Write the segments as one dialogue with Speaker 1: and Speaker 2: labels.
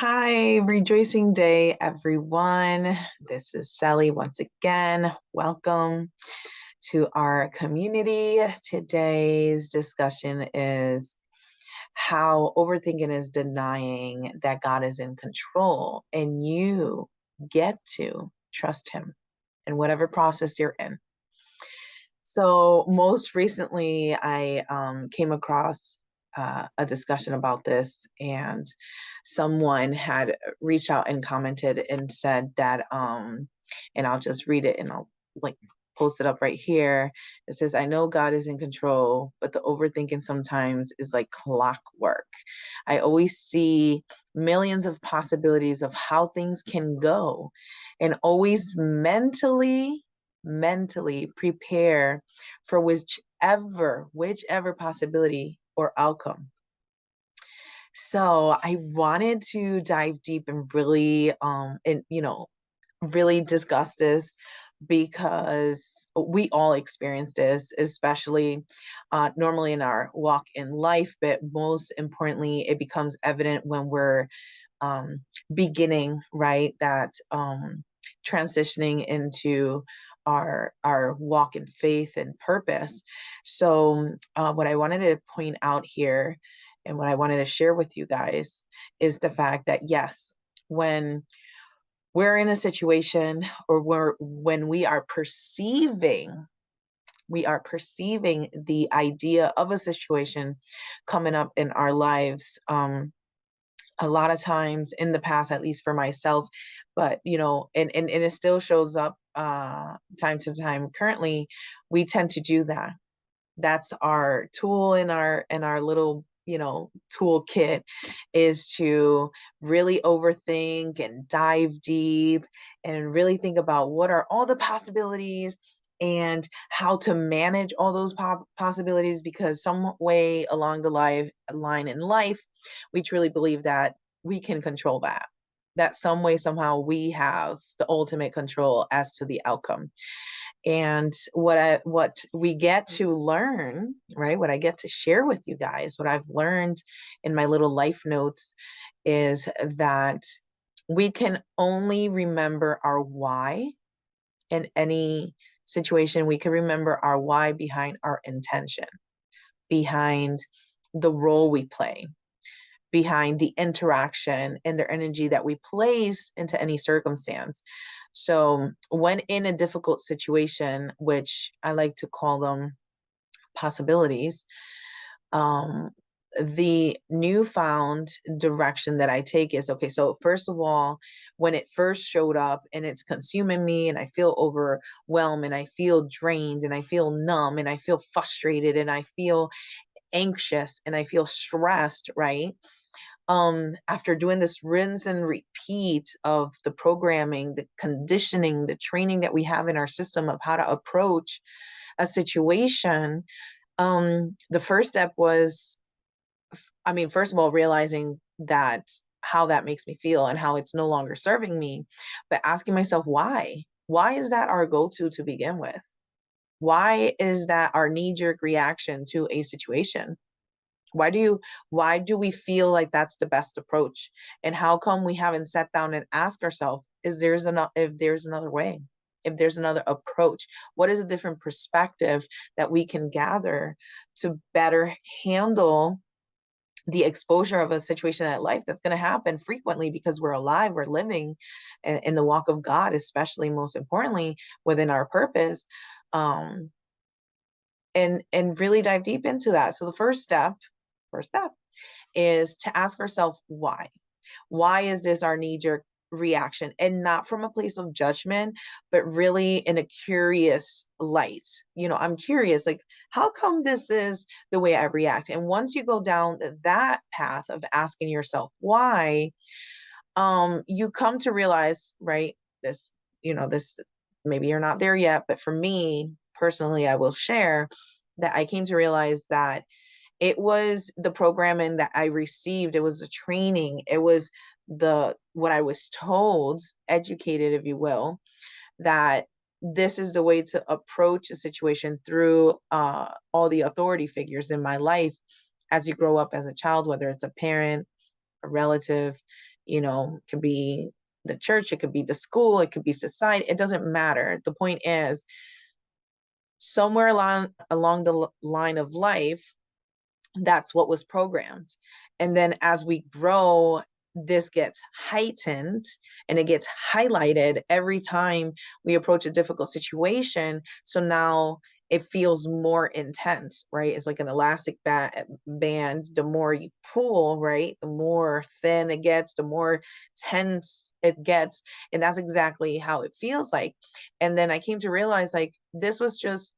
Speaker 1: Hi, rejoicing day, everyone. This is Sally once again. Welcome to our community. Today's discussion is how overthinking is denying that God is in control, and you get to trust Him in whatever process you're in. So, most recently, I came across a discussion about this, and someone had reached out and commented and said that, and I'll just read it and I'll like post it up right here. It says, I know God is in control, but the overthinking sometimes is like clockwork. I always see millions of possibilities of how things can go, and always mentally prepare for whichever possibility or outcome. So I wanted to dive deep and really really discuss this because we all experience this, especially normally in our walk in life, but most importantly it becomes evident when we're um, beginning, right, that transitioning into our walk in faith and purpose. So what I wanted to point out here and what I wanted to share with you guys is the fact that yes, when we're in a situation or when we are perceiving the idea of a situation coming up in our lives, a lot of times in the past, at least for myself, but and it still shows up time to time currently, we tend to do that. That's our tool in our little toolkit, is to really overthink and dive deep and really think about what are all the possibilities and how to manage all those possibilities, because some way along the line in life we truly believe that we can control that some way somehow we have the ultimate control as to the outcome. And what we get to learn, right? What I get to share with you guys, what I've learned in my little life notes, is that we can only remember our why in any situation. We can remember our why behind our intention, behind the role we play, behind the interaction and their energy that we place into any circumstance. So, when in a difficult situation, which I like to call them possibilities, um, the newfound direction that I take is okay. So, first of all, when it first showed up and it's consuming me, and I feel overwhelmed, and I feel drained, and I feel numb, and I feel frustrated, and I feel anxious, and I feel stressed, right? After doing this rinse and repeat of the programming, the conditioning, the training that we have in our system of how to approach a situation, the first step was, I mean, first of all, realizing that how that makes me feel and how it's no longer serving me, but asking myself why. Why is that our go-to to begin with? Why is that our knee-jerk reaction to a situation? Why do we feel like that's the best approach? And how come we haven't sat down and asked ourselves, if there's another way, if there's another approach, what is a different perspective that we can gather to better handle the exposure of a situation in life that's going to happen frequently, because we're alive, we're living in the walk of God, especially most importantly within our purpose. Um, and really dive deep into that. So the first step is to ask ourselves why. Why is this our knee-jerk reaction? And not from a place of judgment, but really in a curious light. I'm curious, like, how come this is the way I react? And once you go down that path of asking yourself why, you come to realize, right, this, maybe you're not there yet, but for me personally, I will share that I came to realize that it was the programming that I received. It was the training. It was what I was told, educated, if you will, that this is the way to approach a situation through all the authority figures in my life as you grow up as a child, whether it's a parent, a relative, it could be the church, it could be the school, it could be society. It doesn't matter. The point is, somewhere along the line of life, that's what was programmed. And then as we grow, this gets heightened and it gets highlighted every time we approach a difficult situation. So now it feels more intense, right? It's like an elastic band. The more you pull, right, the more thin it gets, the more tense it gets. And that's exactly how it feels like. And then I came to realize, like, this was just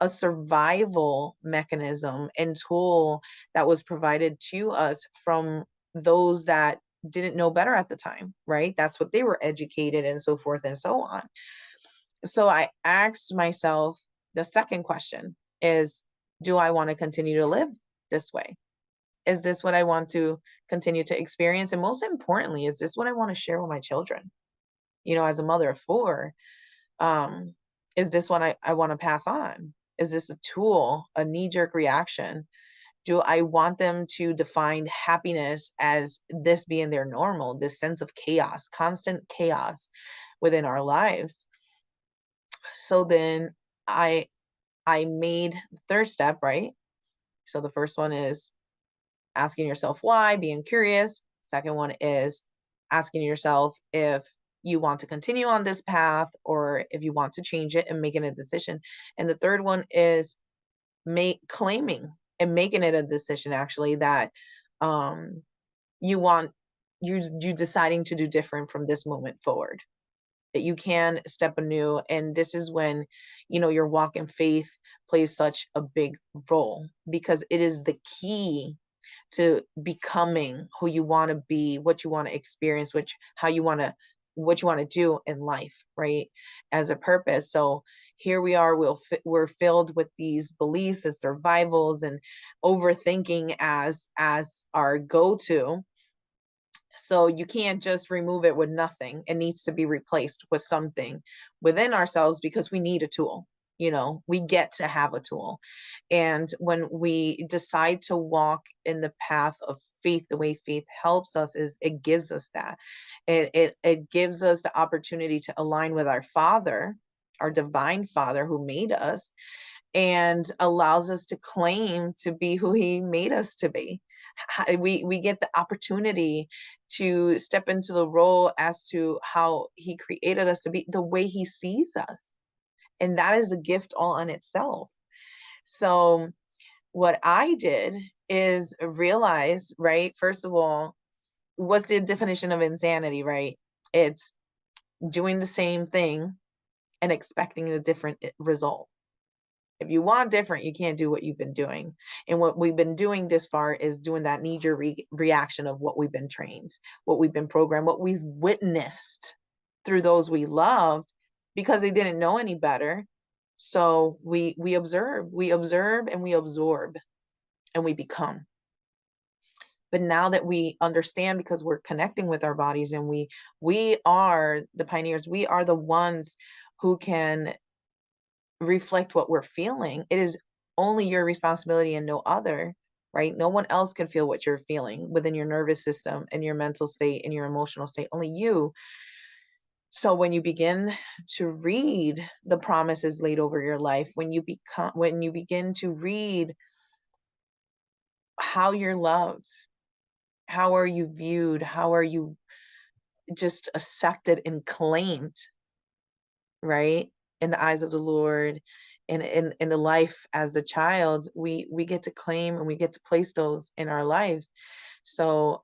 Speaker 1: a survival mechanism and tool that was provided to us from those that didn't know better at the time, right? That's what they were educated and so forth and so on. So I asked myself, the second question is, do I want to continue to live this way? Is this what I want to continue to experience? And most importantly, is this what I want to share with my children? As a mother of four, um, is this what I want to pass on? Is this a tool, a knee-jerk reaction? Do I want them to define happiness as this being their normal, this sense of chaos, constant chaos within our lives? So then I I made the third step, right? So the first one is asking yourself why, being curious. Second one is asking yourself if you want to continue on this path or if you want to change it and making a decision. And the third one is claiming and making it a decision, actually, that um you want you deciding to do different from this moment forward, that you can step anew. And this is when your walk in faith plays such a big role, because it is the key to becoming who you want to be, what you want to experience, what you want to do in life, right? As a purpose. So here we are, we're filled with these beliefs and survivals and overthinking as our go-to. So you can't just remove it with nothing. It needs to be replaced with something within ourselves, because we need a tool. We get to have a tool. And when we decide to walk in the path of faith, the way faith helps us is it gives us that. It gives us the opportunity to align with our Father, our divine Father who made us, and allows us to claim to be who he made us to be. We get the opportunity to step into the role as to how he created us to be, the way he sees us. And that is a gift all on itself. So what I did is realize, right, first of all, what's the definition of insanity, right? It's doing the same thing and expecting a different result. If you want different, you can't do what you've been doing. And what we've been doing this far is doing that knee-jerk reaction of what we've been trained, what we've been programmed, what we've witnessed through those we loved, because they didn't know any better. So we observe and we absorb and we become. But now that we understand, because we're connecting with our bodies, and we are the pioneers, we are the ones who can reflect what we're feeling. It is only your responsibility and no other, right? No one else can feel what you're feeling within your nervous system and your mental state and your emotional state, only you. So when you begin to read the promises laid over your life, when you begin to read how you're loved, how are you viewed, how are you just accepted and claimed, right, in the eyes of the Lord, and in the life as a child, we get to claim and we get to place those in our lives. So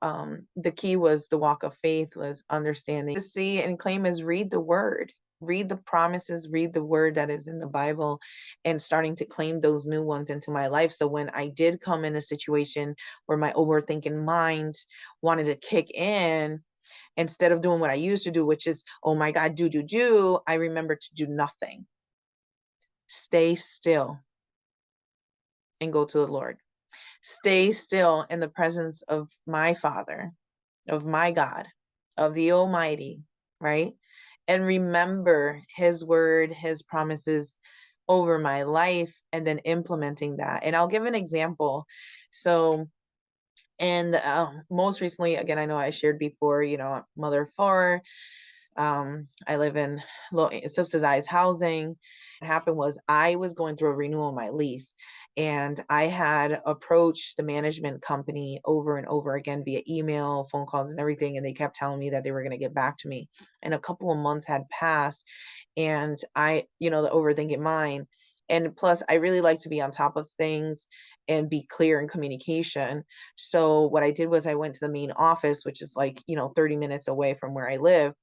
Speaker 1: the key was the walk of faith was understanding. To see and claim is read the word, read the promises, read the word that is in the Bible, and starting to claim those new ones into my life. So when I did come in a situation where my overthinking mind wanted to kick in, instead of doing what I used to do, which is, oh my God, do, I remember to do nothing. Stay still and go to the Lord. Stay still in the presence of my Father, of my God, of the Almighty, right? And remember his word, his promises over my life, and then implementing that. And I'll give an example. So And most recently, again, I know I shared before, mother of four. I live in low subsidized housing. What happened was I was going through a renewal of my lease, and I had approached the management company over and over again via email, phone calls, and everything, and they kept telling me that they were going to get back to me. And a couple of months had passed, and the overthinking mind. And plus, I really like to be on top of things and be clear in communication. So what I did was I went to the main office, which is like, 30 minutes away from where I live,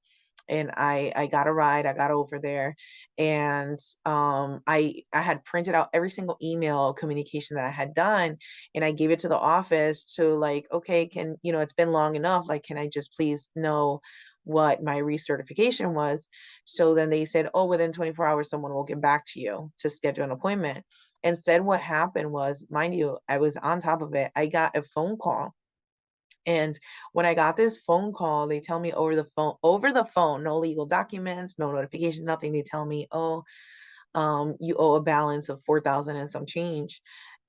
Speaker 1: and I got a ride. I got over there, and I had printed out every single email communication that I had done, and I gave it to the office to, like, okay, can, it's been long enough, like, can I just please know what my recertification was? So then they said, oh, within 24 hours someone will get back to you to schedule an appointment. Instead, what happened was, mind you, I was on top of it. I got a phone call, and when I got this phone call, they tell me over the phone, no legal documents, no notification, nothing. They tell me, oh, you owe a balance of 4,000 and some change.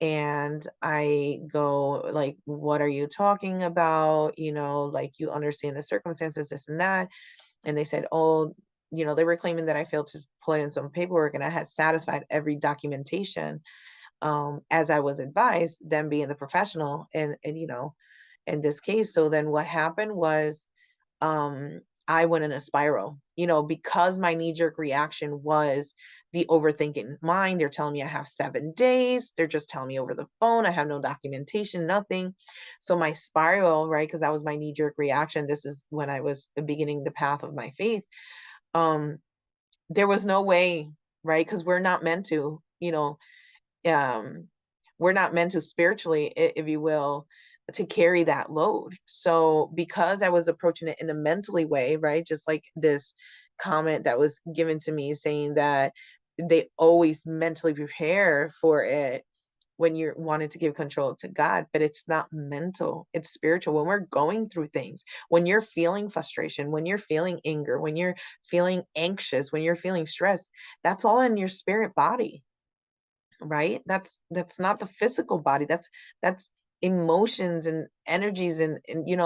Speaker 1: And I go, like, what are you talking about? Like, you understand the circumstances, this and that. And they said, oh, they were claiming that I failed to put in some paperwork, and I had satisfied every documentation, as I was advised, them being the professional, and in this case. So then what happened was, um, I went in a spiral, because my knee jerk reaction was the overthinking mind. They're telling me I have 7 days. They're just telling me over the phone. I have no documentation, nothing. So my spiral, right? Because that was my knee jerk reaction. This is when I was beginning the path of my faith. Um, there was no way, right? Because we're not meant to, um, we're not meant to spiritually, if you will, to carry that load. So because I was approaching it in a mentally way, right? Just like this comment that was given to me saying that they always mentally prepare for it when you're wanting to give control to God, but it's not mental, it's spiritual. When we're going through things, when you're feeling frustration, when you're feeling anger, when you're feeling anxious, when you're feeling stress, that's all in your spirit body, right? That's not the physical body. That's emotions and energies, and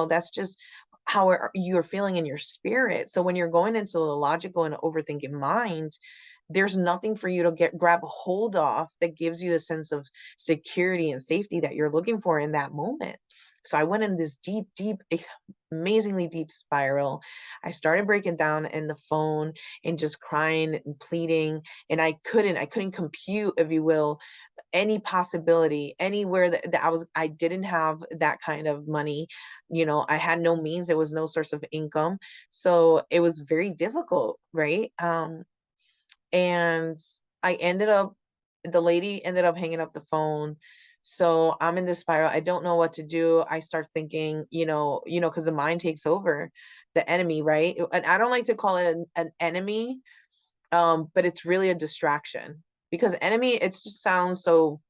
Speaker 1: that's just how you're feeling in your spirit. So when you're going into the logical and overthinking mind, there's nothing for you to grab a hold of that gives you the sense of security and safety that you're looking for in that moment. So I went in this deep, deep, amazingly deep spiral. I started breaking down in the phone and just crying and pleading, and I couldn't compute, if you will, any possibility anywhere that I didn't have that kind of money. I had no means. There was no source of income. So it was very difficult, right? And I ended up the lady ended up hanging up the phone. So I'm in this spiral. I don't know what to do. I start thinking, because the mind takes over, the enemy, right? And I don't like to call it an enemy, but it's really a distraction, because enemy, it just sounds so,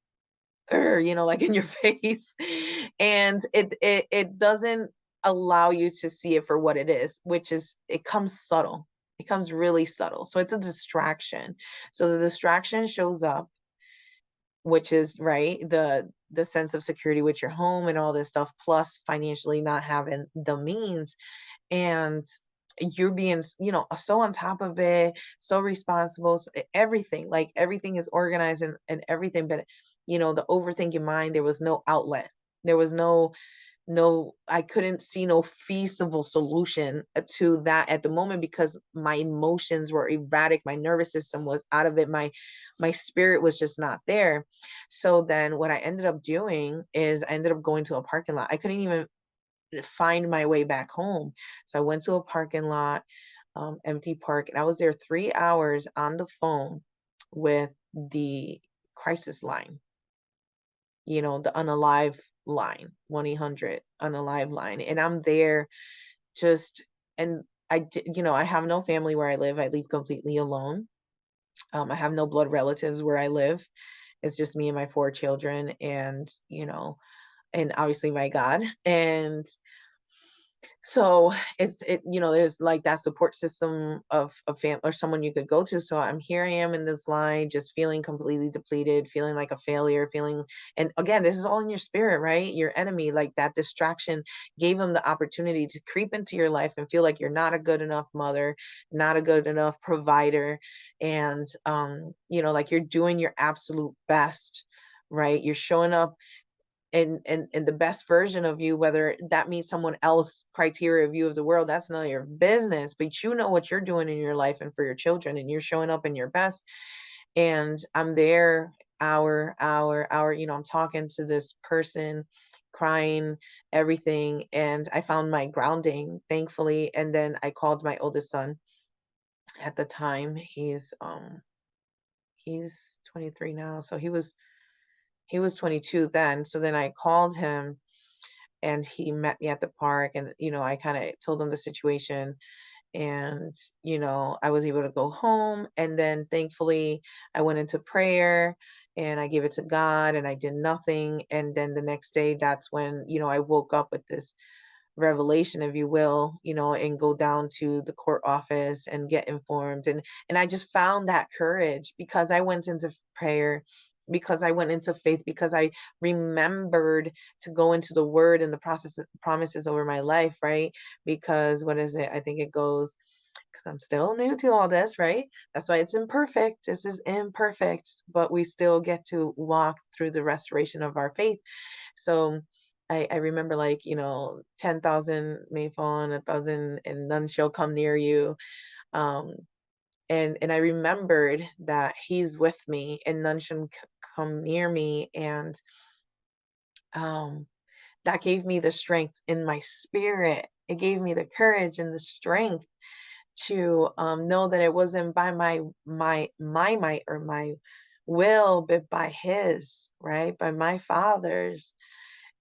Speaker 1: like in your face. And it doesn't allow you to see it for what it is, which is, it comes subtle. It comes really subtle. So it's a distraction. So the distraction shows up, which is, right, the sense of security with your home and all this stuff, plus financially not having the means. And you're being, so on top of it, so responsible, everything, like everything is organized, and everything. But the overthinking mind, there was no outlet. There was no, I couldn't see no feasible solution to that at the moment, because my emotions were erratic, my nervous system was out of it, my spirit was just not there. So then what I ended up doing is I ended up going to a parking lot. I couldn't even find my way back home. So I went to a parking lot, empty park, and I was there 3 hours on the phone with the crisis line, the unalive line, 1-800 unalive line. And I'm there just, and I have no family where I live. I live completely alone. I have no blood relatives where I live. It's just me and my 4 children, and obviously my God. And So there's like that support system of fam or someone you could go to. So here I am in this line, just feeling completely depleted, feeling like a failure, and again, this is all in your spirit, right? Your enemy, like that distraction, gave them the opportunity to creep into your life and feel like you're not a good enough mother, not a good enough provider, and like you're doing your absolute best, right? You're showing up and the best version of you, whether that meets someone else criteria view of the world, that's none of your business. But you know what you're doing in your life and for your children, and you're showing up in your best. And I'm there hour, I'm talking to this person, crying, everything. And I found my grounding, thankfully. And then I called my oldest son at the time. He's 23 now. So he was 22 then. So then I called him and he met me at the park, and I kind of told him the situation, and I was able to go home, and then thankfully I went into prayer and I gave it to God and I did nothing. And then the next day, that's when I woke up with this revelation, if you will, and go down to the court office and get informed. And I just found that courage because I went into prayer, because I went into faith, because I remembered to go into the word and the process promises over my life, right? Because what is it? I think it goes, because I'm still new to all this, right? That's why it's imperfect. This is imperfect, but we still get to walk through the restoration of our faith. So I remember, like, 10,000 may fall on a thousand and none shall come near you. Um, and I remembered that he's with me and none should come near me. And um, that gave me the strength in my spirit. It gave me the courage and the strength to know that it wasn't by my might or my will, but by his, right? By my father's.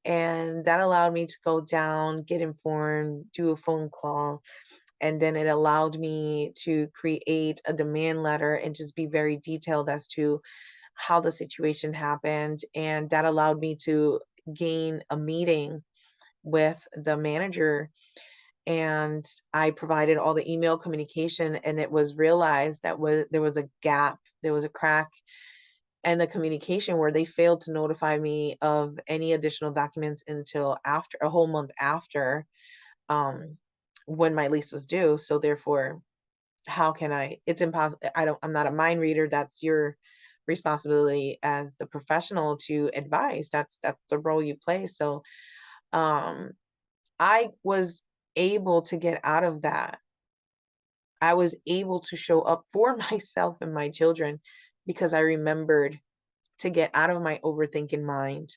Speaker 1: And that allowed me to go down, get informed, do a phone call. And then it allowed me to create a demand letter and just be very detailed as to how the situation happened. And that allowed me to gain a meeting with the manager. And I provided all the email communication, and it was realized that there was a gap, there was a crack and the communication where they failed to notify me of any additional documents until after a whole month after um when my lease was due. So therefore, how can it's impossible. I'm not a mind reader. That's your responsibility as the professional to advise. That's the role you play. So um I was able to get out of that. I was able to show up for myself and my children because I remembered to get out of my overthinking mind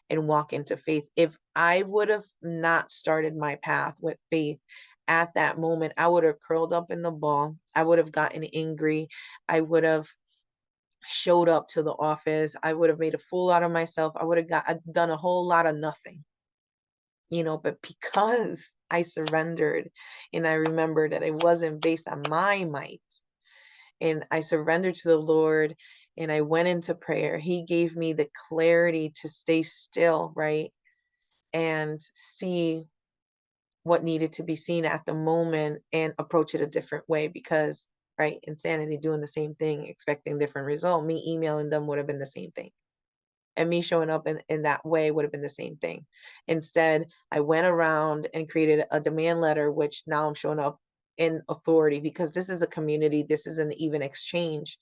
Speaker 1: and walk into faith. If I would have not started my path with faith at that moment, I would have curled up in the ball. I would have gotten angry. I would have showed up to the office. I would have made a fool out of myself. I would have done a whole lot of nothing, but because I surrendered and I remembered that it wasn't based on my might, and I surrendered to the Lord and I went into prayer, he gave me the clarity to stay still, right? And see what needed to be seen at the moment and approach it a different way because, right, insanity, doing the same thing, expecting different result. Me emailing them would have been the same thing. And me showing up in that way would have been the same thing. Instead, I went around and created a demand letter, which now I'm showing up in authority because this is a community, this is an even exchange.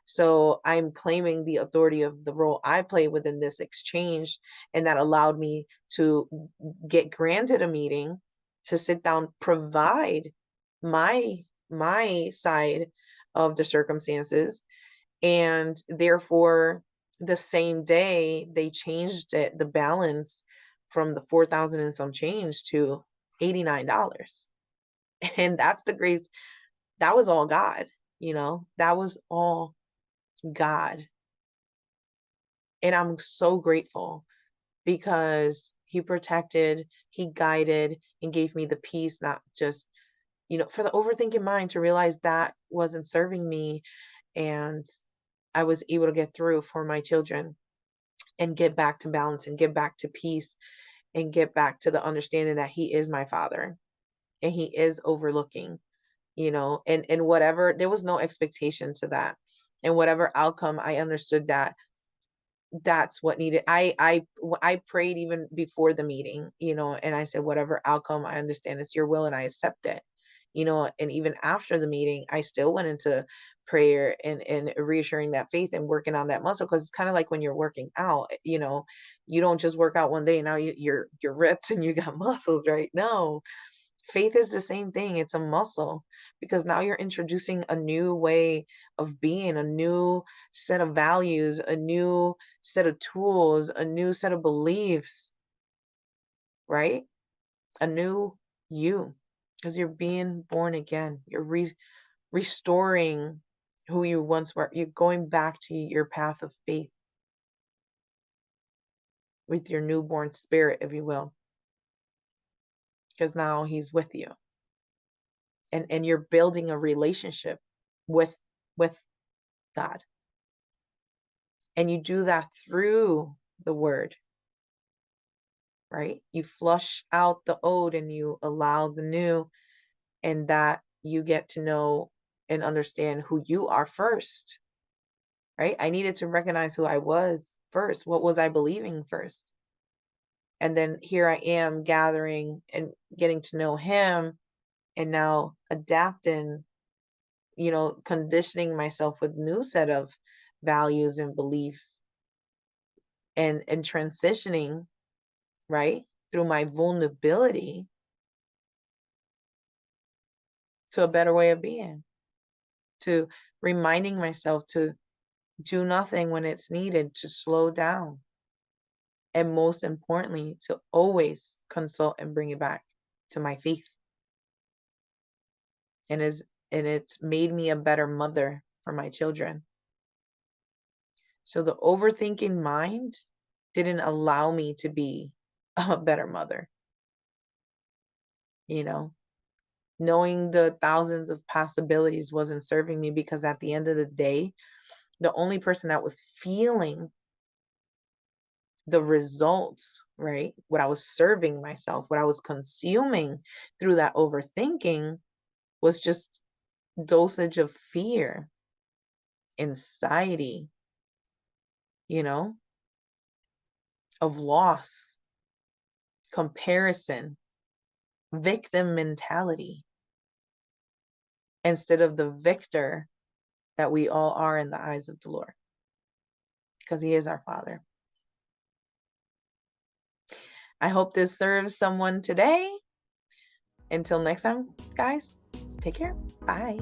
Speaker 1: So I'm claiming the authority of the role I play within this exchange. And that allowed me to get granted a meeting to sit down, provide my side of the circumstances, and therefore, the same day, they changed it, the balance from the 4,000 and some change to $89. And that's the grace. That was all God, that was all God. And I'm so grateful because he protected, he guided, and gave me the peace, not just, for the overthinking mind to realize that wasn't serving me. And I was able to get through for my children and get back to balance and get back to peace and get back to the understanding that he is my father. and he is overlooking, and whatever, there was no expectation to that. And whatever outcome, I understood that that's what needed. I prayed even before the meeting, and I said, whatever outcome, I understand it's your will and I accept it. And even after the meeting, I still went into prayer and reassuring that faith and working on that muscle, because it's kind of like when you're working out, you don't just work out one day and now you're ripped and you got muscles, right? No, faith is the same thing. It's a muscle, because now you're introducing a new way of being, a new set of values, a new set of tools, a new set of beliefs, right? A new you, because you're being born again. You're restoring who you once were. You're going back to your path of faith with your newborn spirit, if you will, because now he's with you, and you're building a relationship with with God. And you do that through the word, right? You flush out the old and you allow the new, and that you get to know and understand who you are first, right? I needed to recognize who I was first. What was I believing first? And then here I am gathering and getting to know him, and now adapting, conditioning myself with new set of values and beliefs, and transitioning, right, through my vulnerability to a better way of being, to reminding myself to do nothing when it's needed, to slow down, and most importantly, to always consult and bring it back to my faith. And it's made me a better mother for my children. So the overthinking mind didn't allow me to be a better mother, knowing the thousands of possibilities wasn't serving me, because at the end of the day, the only person that was feeling the results, right? What I was serving myself, what I was consuming through that overthinking, was just dosage of fear, anxiety, you know, of loss, comparison, victim mentality, instead of the victor that we all are in the eyes of the Lord, because he is our Father. I hope this serves someone today. Until next time, guys, take care. Bye.